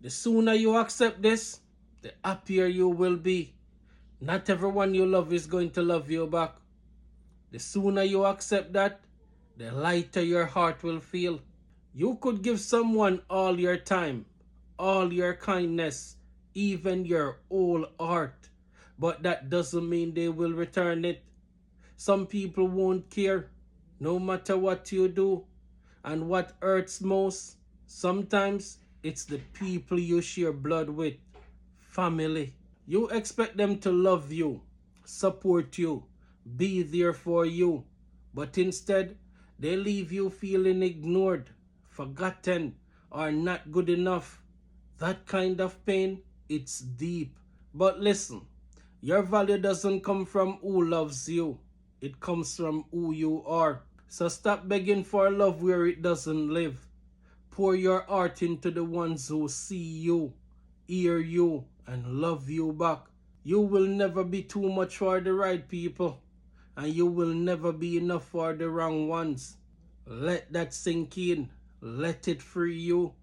The sooner you accept this, the happier you will be. Not everyone you love is going to love you back. The sooner you accept that, the lighter your heart will feel. You could give someone all your time, all your kindness, even your whole heart, but that doesn't mean they will return it. Some people won't care, no matter what you do. And what hurts most, sometimes it's the people you share blood with, family. You expect them to love you, support you, be there for you, but instead, they leave you feeling ignored, forgotten, or not good enough. That kind of pain, it's deep. But listen, your value doesn't come from who loves you. It comes from who you are. So stop begging for love where it doesn't live. Pour your heart into the ones who see you, hear you, and love you back. You will never be too much for the right people, and you will never be enough for the wrong ones. Let that sink in. Let it free you.